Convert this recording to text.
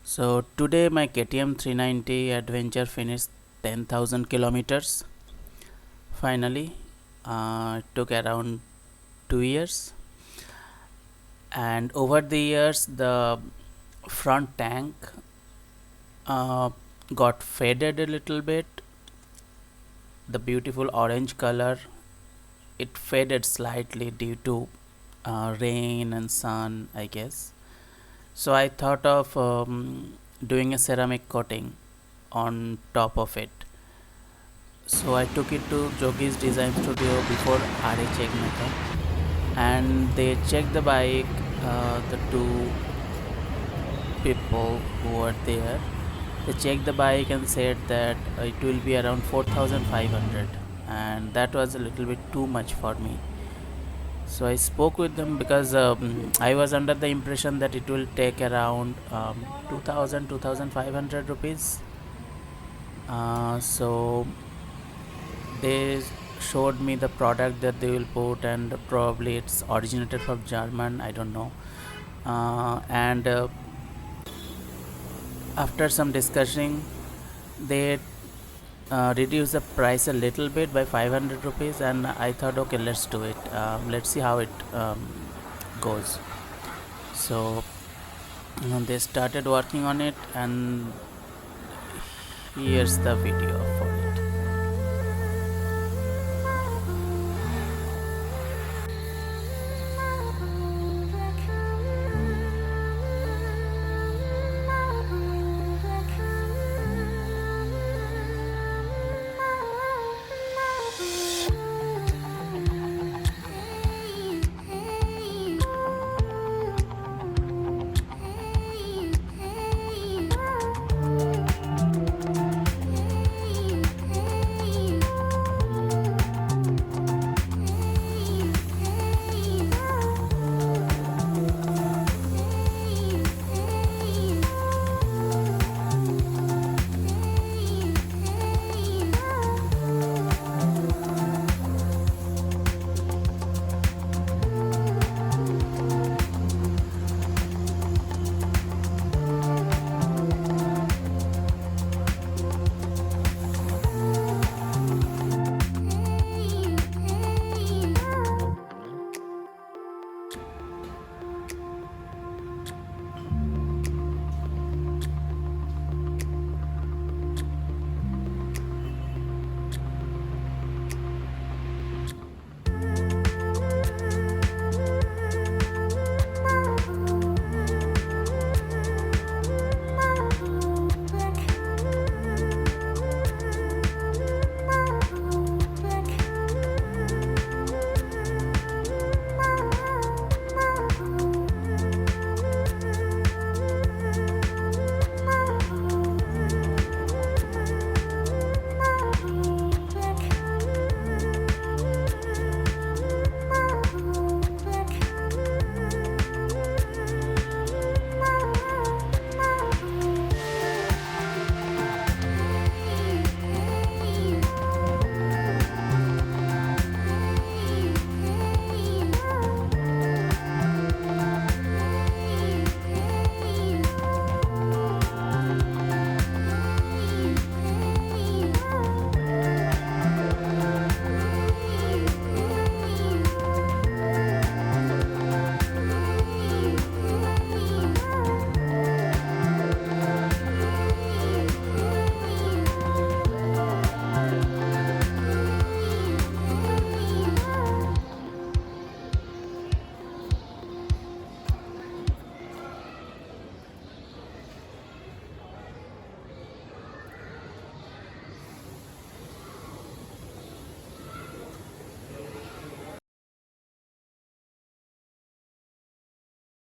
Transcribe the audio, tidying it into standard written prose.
So today my KTM 390 adventure finished 10,000 kilometers. Finally, it took around 2 years, and over the years the front tank uh, got faded a little bit. The beautiful orange color, it faded slightly due to rain and sun, I guess. So I thought of doing a ceramic coating on top of it. So I took it to Yogi's design studio before aaray checknaka, and they checked the bike. The two people who were there, they checked the bike and said that it will be around 4,500, and that was a little bit too much for me. So I spoke with them because I was under the impression that it will take around 2000 rupees. So they showed me the product that they will put, and probably it's originated from German, I don't know. And after some discussing, they reduced the price a little bit by 500 rupees, and I thought, okay, let's do it. Let's see how it goes. So they started working on it, and here's the video for